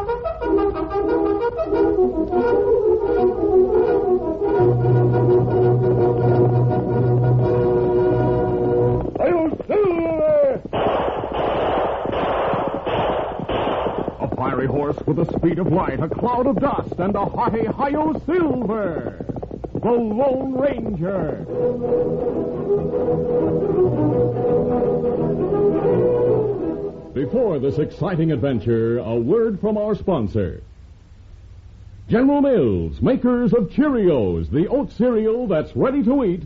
A fiery horse with the speed of light, a cloud of dust, and a hearty Hi-Yo Silver, the Lone Ranger. Before this exciting adventure, a word from our sponsor. General Mills, makers of Cheerios, the oat cereal that's ready to eat,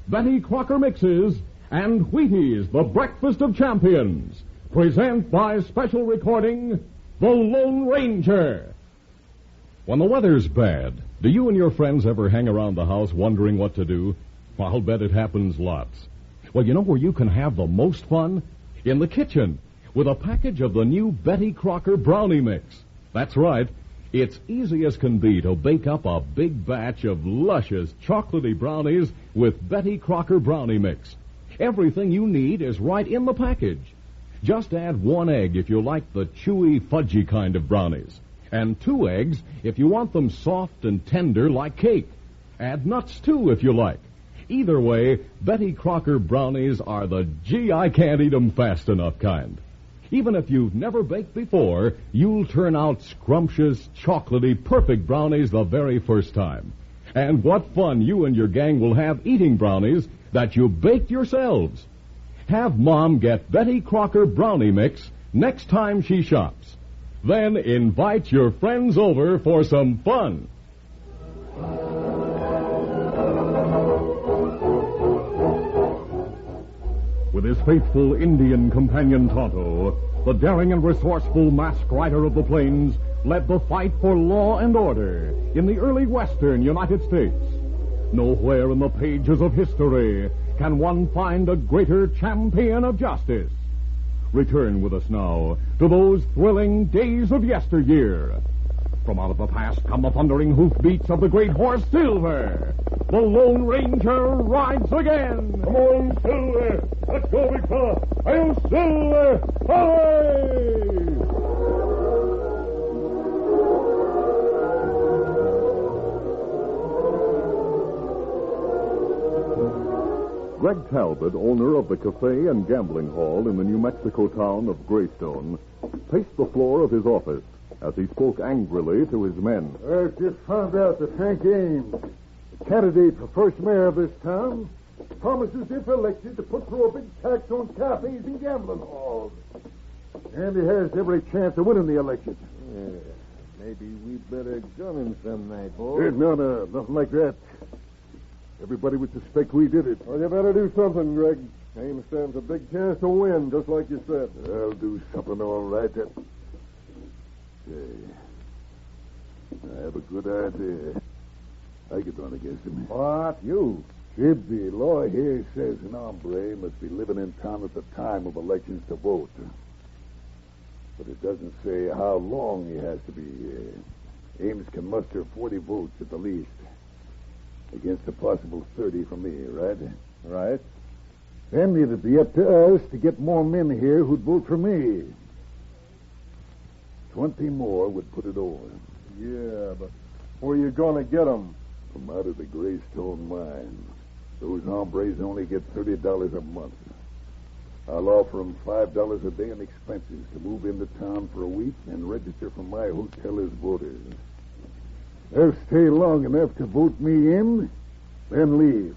Betty Crocker Mixes, and Wheaties, the breakfast of champions, present by special recording, The Lone Ranger. When the weather's bad, do you and your friends ever hang around the house wondering what to do? I'll bet it happens lots. Well, you know where you can have the most fun? In the kitchen, with a package of the new Betty Crocker Brownie Mix. That's right. It's easy as can be to bake up a big batch of luscious, chocolatey brownies with Betty Crocker Brownie Mix. Everything you need is right in the package. Just add 1 egg if you like the chewy, fudgy kind of brownies, and 2 eggs if you want them soft and tender like cake. Add nuts, too, if you like. Either way, Betty Crocker brownies are the gee-I-can't-eat-em-fast-enough kind. Even if you've never baked before, you'll turn out scrumptious, chocolatey, perfect brownies the very first time. And what fun you and your gang will have eating brownies that you baked yourselves. Have Mom get Betty Crocker Brownie Mix next time she shops. Then invite your friends over for some fun. With his faithful Indian companion Tonto, the daring and resourceful masked rider of the plains led the fight for law and order in the early western United States. Nowhere in the pages of history can one find a greater champion of justice. Return with us now to those thrilling days of yesteryear. From out of the past come the thundering hoofbeats of the great horse Silver. The Lone Ranger rides again. Come on, Silver. Let's go, big fella. I'll Silver. Hooray! Greg Talbot, owner of the cafe and gambling hall in the New Mexico town of Greystone, paced the floor of his office as he spoke angrily to his men. I've just found out that Hank Ames, the candidate for first mayor of this town, promises, if elected, to put through a big tax on cafes and gambling halls. And he has every chance of winning the election. Yeah, maybe we'd better gun him some night, boy. No, nothing like that. Everybody would suspect we did it. Well, you better do something, Greg. Ames stands a big chance to win, just like you said. I'll do something all right. Say, I have a good idea. I could run against him. What? You? Jib, the law here says an hombre must be living in town at the time of elections to vote. But it doesn't say how long he has to be here. Ames can muster 40 votes at the least, against a possible 30 from me, right? Right. Then it'd be up to us to get more men here who'd vote for me. 20 more would put it over. Yeah, but where you gonna get them? From out of the Greystone mine. Those hombres only get $30 a month. I'll offer them $5 a day in expenses to move into town for a week and register for my hotel as voters. They'll stay long enough to vote me in, then leave.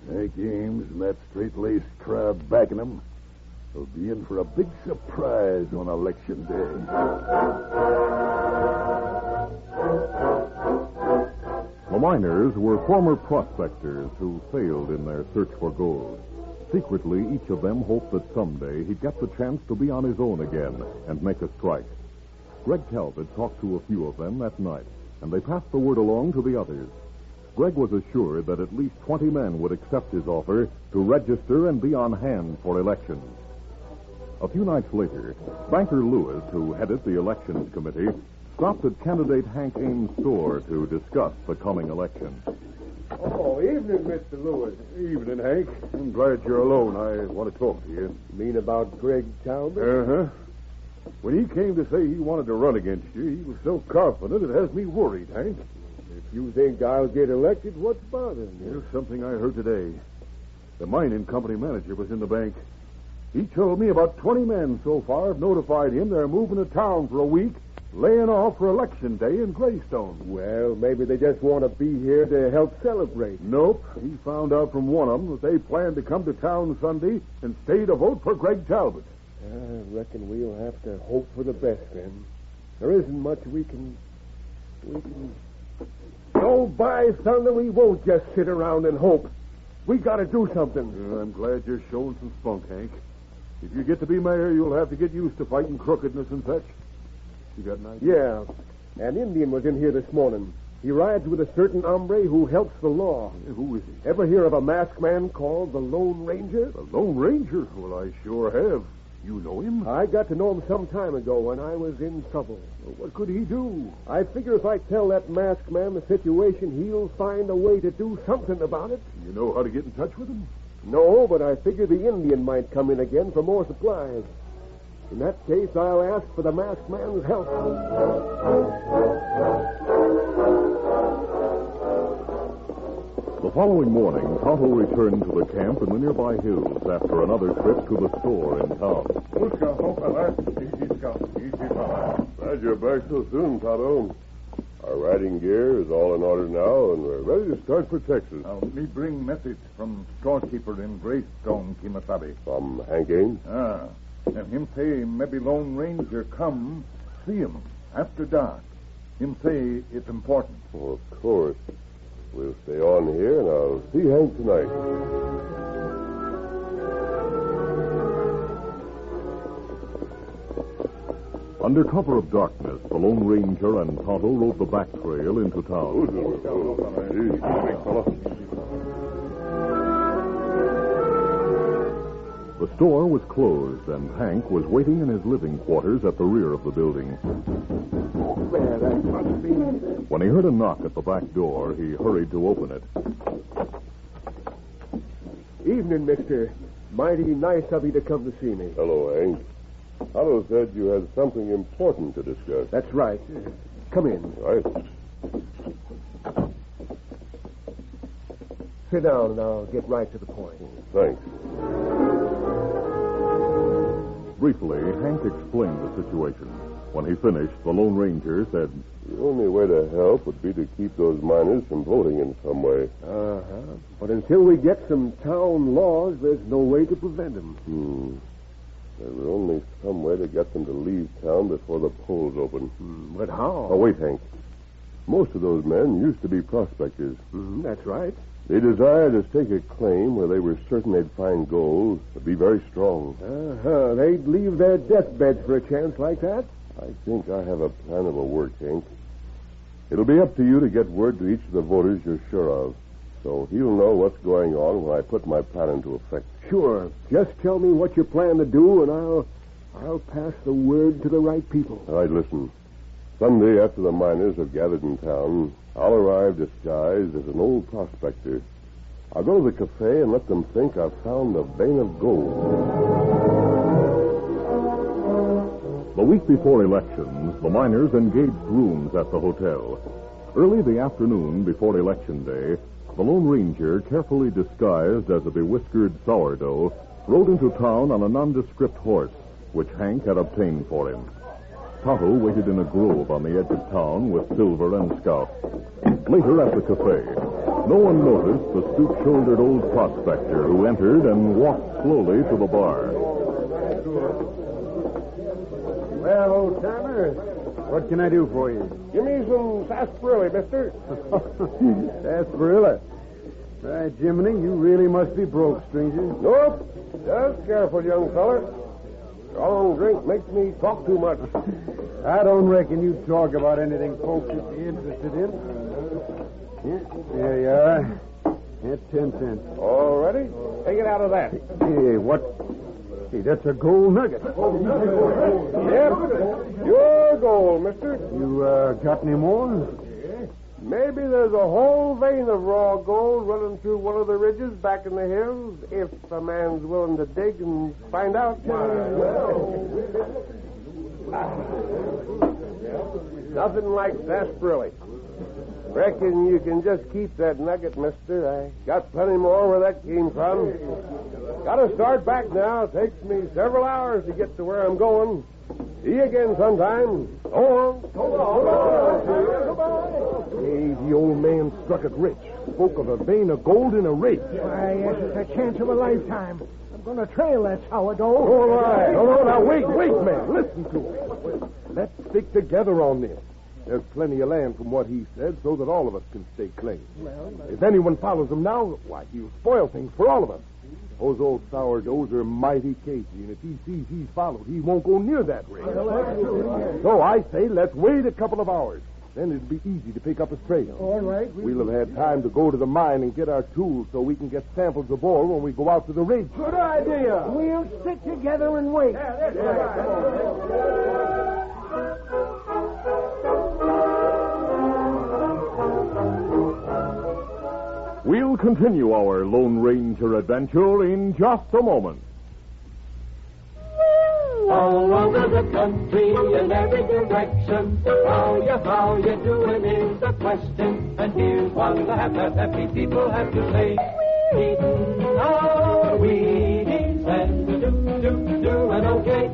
Hank Ames and that straight-laced crowd backing him will be in for a big surprise on Election Day. The miners were former prospectors who failed in their search for gold. Secretly, each of them hoped that someday he'd get the chance to be on his own again and make a strike. Greg Talbot talked to a few of them that night, and they passed the word along to the others. Greg was assured that at least 20 men would accept his offer to register and be on hand for elections. A few nights later, Banker Lewis, who headed the elections committee, stopped at candidate Hank Ames' store to discuss the coming election. Oh, evening, Mr. Lewis. Evening, Hank. I'm glad you're alone. I want to talk to you. You mean about Greg Talbot? Uh-huh. When he came to say he wanted to run against you, he was so confident it has me worried, Hank. If you think I'll get elected, what's bothering you? Here's something I heard today. The mining company manager was in the bank. He told me about 20 men so far have notified him they're moving to town for a week, laying off for Election Day in Greystone. Well, maybe they just want to be here to help celebrate. Nope. He found out from one of them that they plan to come to town Sunday and stay to vote for Greg Talbot. I reckon we'll have to hope for the best then. There isn't much we can... Oh, by thunder, we won't just sit around and hope. We got to do something. I'm glad you're showing some spunk, Hank. If you get to be mayor, you'll have to get used to fighting crookedness and such. You got an idea? Yeah. An Indian was in here this morning. He rides with a certain hombre who helps the law. Who is he? Ever hear of a masked man called the Lone Ranger? The Lone Ranger? Well, I sure have. You know him? I got to know him some time ago when I was in trouble. Well, what could he do? I figure if I tell that masked man the situation, he'll find a way to do something about it. You know how to get in touch with him? No, but I figure the Indian might come in again for more supplies. In that case, I'll ask for the masked man's help. The following morning, Tonto returned to the camp in the nearby hills after another trip to the store in town. Glad you're back so soon, Tonto. Our riding gear is all in order now, and we're ready to start for Texas. Me bring message from storekeeper in Greystone, Kimasabi. From Hank Ames? And him say maybe Lone Ranger come, see him after dark. Him say it's important. Oh, of course. We'll stay on here, and I'll see Hank tonight. Under cover of darkness, the Lone Ranger and Tonto rode the back trail into town. The store was closed, and Hank was waiting in his living quarters at the rear of the building. There, that must be. When he heard a knock at the back door, he hurried to open it. Evening, mister. Mighty nice of you to come to see me. Hello, Hank. Otto said you had something important to discuss. That's right. Come in. Right. Sit down, and I'll get right to the point. Thanks. Briefly, Hank explained the situation. When he finished, the Lone Ranger said, The only way to help would be to keep those miners from voting in some way. But until we get some town laws, there's no way to prevent them. There was only some way to get them to leave town before the polls open. But how? Oh, wait, Hank. Most of those men used to be prospectors. That's right. They desired to stake a claim where they were certain they'd find gold, to be very strong. They'd leave their deathbeds for a chance like that? I think I have a plan of a work, Hank. It'll be up to you to get word to each of the voters you're sure of, so he'll know what's going on when I put my plan into effect. Sure. Just tell me what you plan to do, and I'll pass the word to the right people. All right, listen. Sunday, after the miners have gathered in town, I'll arrive disguised as an old prospector. I'll go to the cafe and let them think I've found a vein of gold. The week before elections, the miners engaged rooms at the hotel. Early the afternoon before Election Day, the Lone Ranger, carefully disguised as a bewhiskered sourdough, rode into town on a nondescript horse, which Hank had obtained for him. Tonto waited in a grove on the edge of town with Silver and Scout. Later at the cafe, no one noticed the stoop-shouldered old prospector who entered and walked slowly to the bar. Well, old timer, what can I do for you? Give me some sarsaparilla, mister. Sarsaparilla. Right, Jiminy, you really must be broke, stranger. Nope. Just careful, young feller. Strong drink makes me talk too much. I don't reckon you talk about anything folks would be interested in. Here you are. That's 10 cents. All ready? Take it out of that. Hey, what? Hey, that's a gold nugget. Yep. Your gold, mister. You got any more? Maybe there's a whole vein of raw gold running through one of the ridges back in the hills, if a man's willing to dig and find out. Nothing like sarsaparilla. Reckon you can just keep that nugget, mister. I got plenty more where that came from. Gotta start back now. Takes me several hours to get to where I'm going. See you again sometime. So long. Hey, the old man struck it rich. Spoke of a vein of gold in a rig. Why, yes, it's a chance of a lifetime. I'm going to trail that sourdough. All right. No, now, wait, man. Listen to him. Let's stick together on this. There's plenty of land from what he said so that all of us can stay clean. If anyone follows him now, why, he'll spoil things for all of us. Those old sourdoughs are mighty cagey, and if he sees he's followed, he won't go near that rig. So I say let's wait a couple of hours. Then it'll be easy to pick up his trail. All right. We'll have had time to go to the mine and get our tools so we can get samples of ore when we go out to the ridge. Good idea. We'll stick together and wait. We'll continue our Lone Ranger adventure in just a moment. All over the country in every direction, how you doing is the question. And here's what the happy people have to say. Eating our Wheaties and doing okay.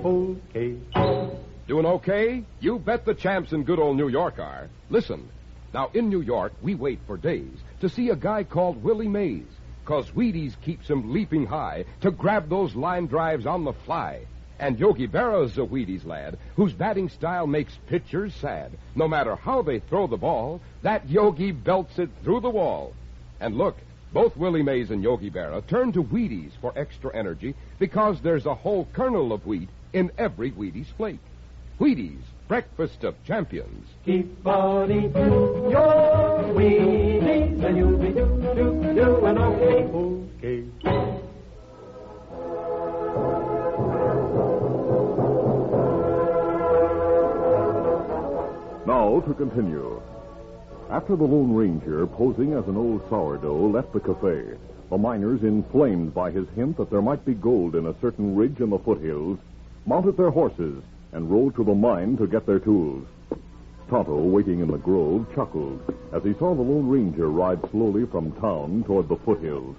Doing okay? You bet the champs in good old New York are. Listen, now in New York, we wait for days to see a guy called Willie Mays, 'cause Wheaties keeps him leaping high to grab those line drives on the fly. And Yogi Berra's a Wheaties lad whose batting style makes pitchers sad. No matter how they throw the ball, that Yogi belts it through the wall. And look, both Willie Mays and Yogi Berra turn to Wheaties for extra energy because there's a whole kernel of wheat in every Wheaties flake. Wheaties, breakfast of champions. Keep on eating your Wheaties and you'll be doing okay. Now to continue. After the Lone Ranger, posing as an old sourdough, left the cafe, the miners, inflamed by his hint that there might be gold in a certain ridge in the foothills, mounted their horses and rode to the mine to get their tools. Tonto, waiting in the grove, chuckled as he saw the Lone Ranger ride slowly from town toward the foothills.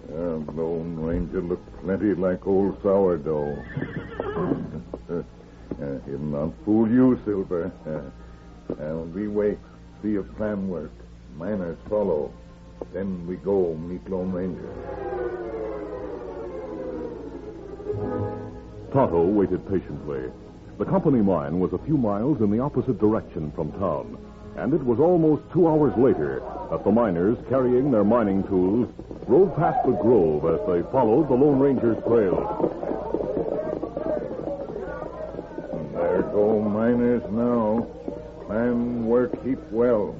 Lone Ranger looked plenty like old sourdough. He'll not fool you, Silver. We wait, see if plan work. Miners follow. Then we go meet Lone Ranger. Tonto waited patiently. The company mine was a few miles in the opposite direction from town, and it was almost 2 hours later that the miners, carrying their mining tools, rode past the grove as they followed the Lone Ranger's trail. There go miners now. Plan work heap well.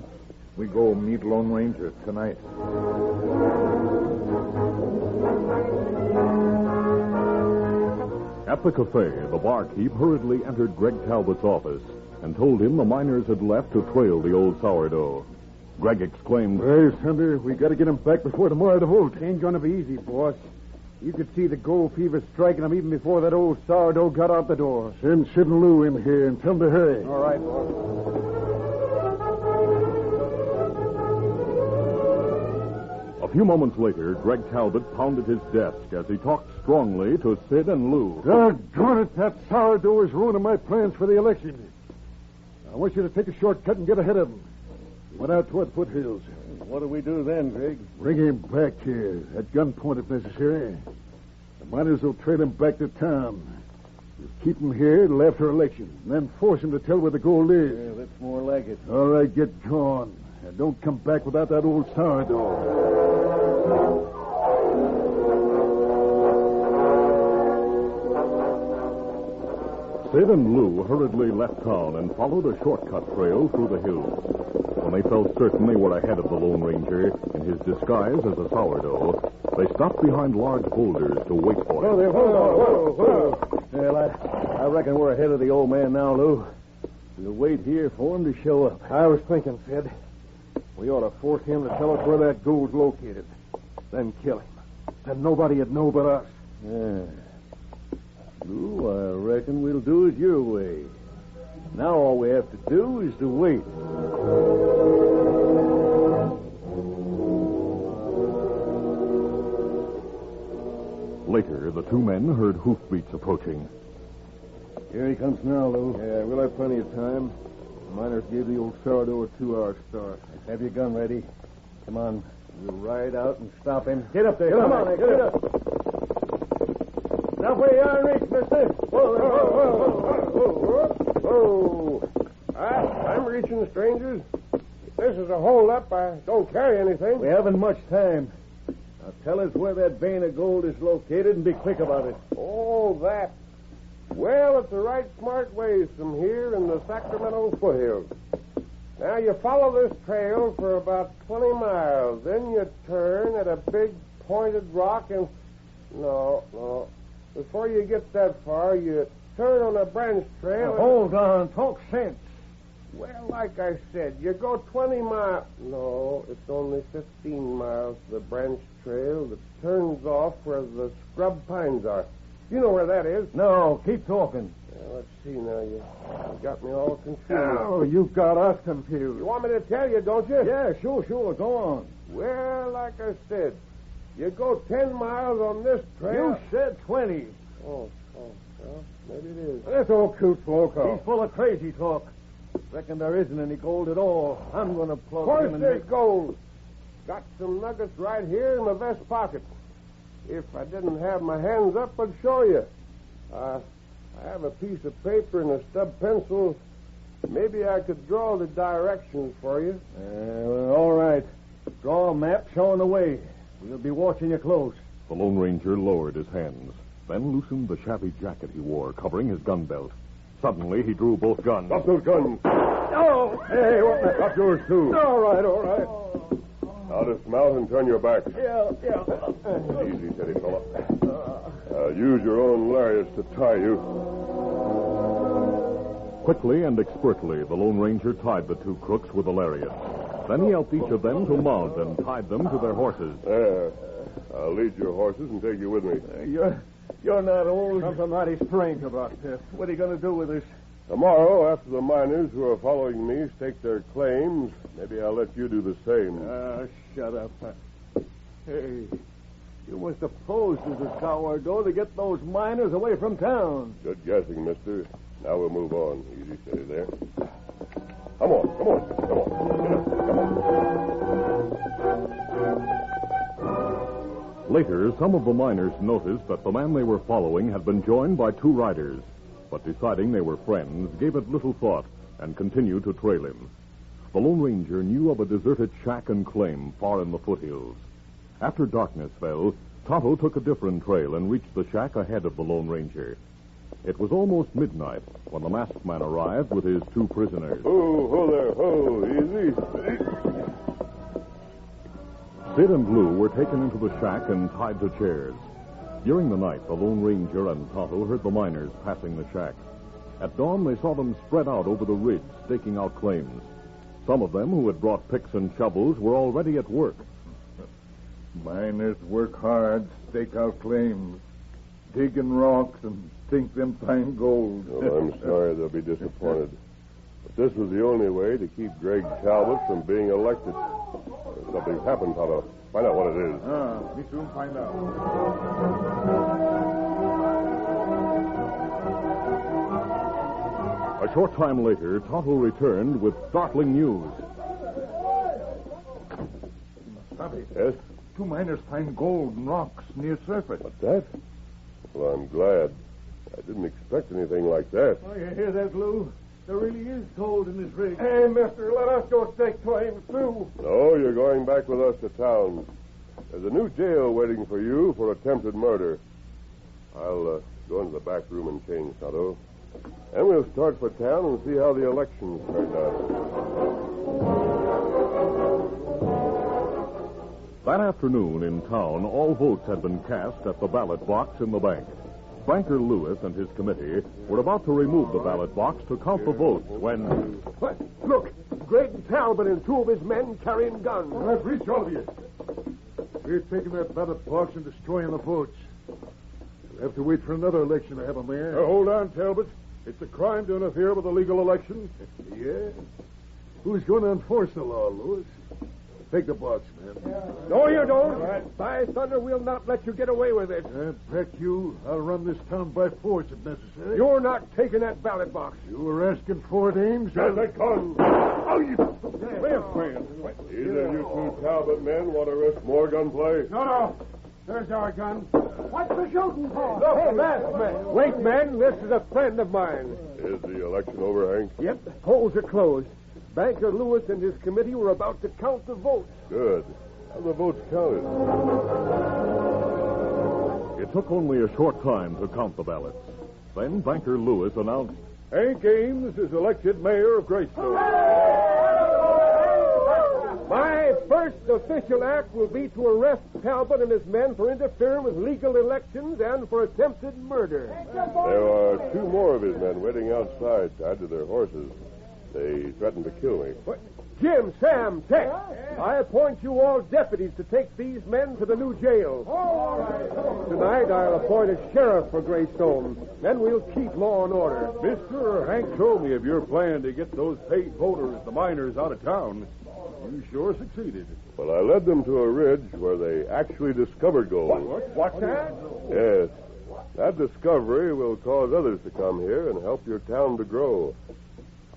We go meet Lone Ranger tonight. At the cafe, the barkeep hurriedly entered Greg Talbot's office and told him the miners had left to trail the old sourdough. Greg exclaimed, Hey, Thunder, we got to get him back before tomorrow to vote. Ain't going to be easy, boss. You could see the gold fever striking him even before that old sourdough got out the door. Send Sid and Lou in here and tell them to hurry. All right, boss. A few moments later, Greg Talbot pounded his desk as he talked strongly to Sid and Lou. Doggone it, that sourdough is ruining my plans for the election. I want you to take a shortcut and get ahead of him. He went out toward the foothills. What do we do then, Greg? Bring him back here, at gunpoint if necessary. The miners will trail him back to town. We'll keep him here till after election, and then force him to tell where the gold is. Yeah, that's more like it. All right, get gone. And don't come back without that old sourdough. Sid and Lou hurriedly left town and followed a shortcut trail through the hills. When they felt certain they were ahead of the Lone Ranger in his disguise as a sourdough, they stopped behind large boulders to wait for him. Whoa. Well, I reckon we're ahead of the old man now, Lou. We'll wait here for him to show up. I was thinking, Sid, we ought to force him to tell us where that gold's located. Then kill him. Then nobody'd know but us. Yeah. Lou, reckon we'll do it your way. Now all we have to do is to wait. Later, the two men heard hoofbeats approaching. Here he comes now, Lou. Yeah, we'll have plenty of time. The miners gave the old sourdough a 2-hour start. Have your gun ready. Come on. We'll ride out and stop him. Get up there. Come on, get up. Now where you are in reach, mister. Whoa. I'm reaching, strangers. If this is a hold-up, I don't carry anything. We haven't much time. Now tell us where that vein of gold is located and be quick about it. Oh, that. Well, it's a right smart ways from here in the Sacramento foothills. Now, you follow this trail for about 20 miles. Then you turn at a big pointed rock and... No. Before you get that far, you turn on a branch trail. Now, hold on. Talk sense. Well, like I said, you go 20 miles. No, it's only 15 miles to the branch trail that turns off where the scrub pines are. You know where that is? No, keep talking. Well, let's see now. You got me all confused. Oh, you've got us confused. You want me to tell you, don't you? Yeah, sure. Go on. Well, like I said, you go 10 miles on this trail. You said 20. Oh, well, maybe it is. That's all cute folk. He's full of crazy talk. Reckon there isn't any gold at all. I'm going to plug him in. Of course there's gold. Got some nuggets right here in my vest pocket. If I didn't have my hands up, I'd show you. I have a piece of paper and a stub pencil. Maybe I could draw the directions for you. Well, all right. Draw a map showing the way. We'll be watching you close. The Lone Ranger lowered his hands, then loosened the shabby jacket he wore, covering his gun belt. Suddenly, he drew both guns. Stop those guns. Oh! Hey, what the... Stop yours, too. All right. Now dismount and turn your back. Yeah. Easy, steady fella. Use your own lariats to tie you. Quickly and expertly, the Lone Ranger tied the two crooks with a lariat. Then he helped each of them to mount and tied them to their horses. There. I'll lead your horses and take you with me. You're not old. Something mighty strange about this. What are you going to do with us? Tomorrow, after the miners who are following me stake their claims, maybe I'll let you do the same. Shut up. Hey, you must have posed as a sourdough to get those miners away from town. Good guessing, mister. Now we'll move on. Easy, steady there. Come on. Get up. Come on. Later, some of the miners noticed that the man they were following had been joined by two riders, but deciding they were friends, gave it little thought and continued to trail him. The Lone Ranger knew of a deserted shack and claim far in the foothills. After darkness fell, Tonto took a different trail and reached the shack ahead of the Lone Ranger. It was almost midnight when the masked man arrived with his two prisoners. Ho there, easy. Sid and Lou were taken into the shack and tied to chairs. During the night, the Lone Ranger and Tonto heard the miners passing the shack. At dawn, they saw them spread out over the ridge, staking out claims. Some of them, who had brought picks and shovels, were already at work. Miners work hard, stake out claims, digging rocks, and think them find gold. Well, I'm sorry they'll be disappointed. But this was the only way to keep Greg Talbot from being elected. Something's happened, Tonto. Find out what it is. We soon find out. A short time later, Tonto returned with startling news. Stop it. Yes? Two miners find gold and rocks near surface. What's that? Well, I'm glad. I didn't expect anything like that. Oh, you hear that, Lou? There really is gold in this rig. Hey, mister, let us go stake claims, too. No, you're going back with us to town. There's a new jail waiting for you for attempted murder. I'll go into the back room and change, Tonto. And we'll start for town and see how the elections turned out. That afternoon in town, all votes had been cast at the ballot box in the bank. Banker Lewis and his committee were about to remove the ballot box to count the votes when... What? Look, Greg Talbot and two of his men carrying guns. Let's reach all of you. We're taking that ballot box and destroying the votes. We'll have to wait for another election to have a mayor. Hold on, Talbot. It's a crime to interfere with a legal election. Yeah? Who's going to enforce the law, Lewis? Take the box, man. No, you don't. By thunder, we'll not let you get away with it. Peck you. I'll run this town by force if necessary. You're not taking that ballot box. You were asking for it, Ames? Got that gun. Oh, you... Either you two Talbot men want to risk more gunplay? No. There's our gun. What's the shooting for? Hey, masked man. Wait, man. This is a friend of mine. Is the election over, Hank? Yep. The polls are closed. Banker Lewis and his committee were about to count the votes. Good. How the votes counted? It took only a short time to count the ballots. Then Banker Lewis announced, Hank Ames is elected mayor of Greystone. My first official act will be to arrest Talbot and his men for interfering with legal elections and for attempted murder. There are two more of his men waiting outside, tied to their horses. They threatened to kill me. What? Jim, Sam, Tex, I appoint you all deputies to take these men to the new jail. Tonight I'll appoint a sheriff for Greystone. Then we'll keep law and order. Mr. Hank told me of your plan to get those paid voters, the miners, out of town. You sure succeeded. Well, I led them to a ridge where they actually discovered gold. What's that? Yes. That discovery will cause others to come here and help your town to grow.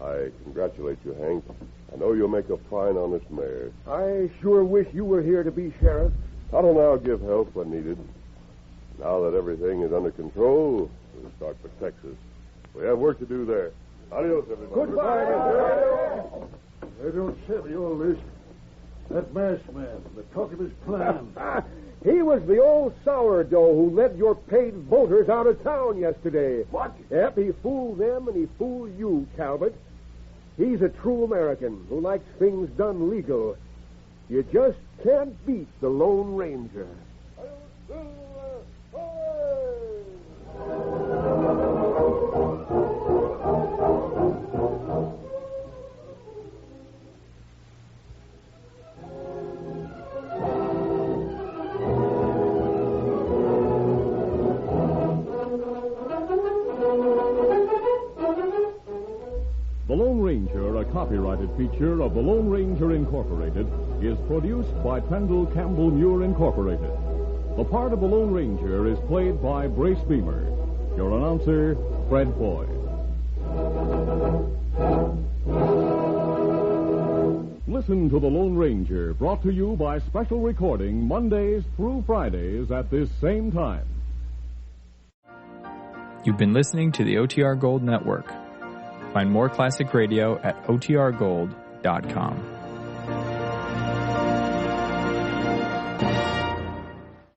I congratulate you, Hank. I know you'll make a fine honest mayor. I sure wish you were here to be sheriff. I'll now give help when needed. Now that everything is under control, we'll start for Texas. We have work to do there. Adios, everybody. Goodbye, Mr. I don't savvy all this. That masked man, the talk of his plan. He was the old sourdough who led your paid voters out of town yesterday. What? Yep, he fooled them and he fooled you, Talbot. He's a true American who likes things done legal. You just can't beat the Lone Ranger. The Lone Ranger, a copyrighted feature of the Lone Ranger Incorporated, is produced by Pendle Campbell Muir Incorporated. The part of the Lone Ranger is played by Brace Beamer. Your announcer, Fred Foy. Listen to The Lone Ranger, brought to you by special recording Mondays through Fridays at this same time. You've been listening to the OTR Gold Network. Find more classic radio at otrgold.com.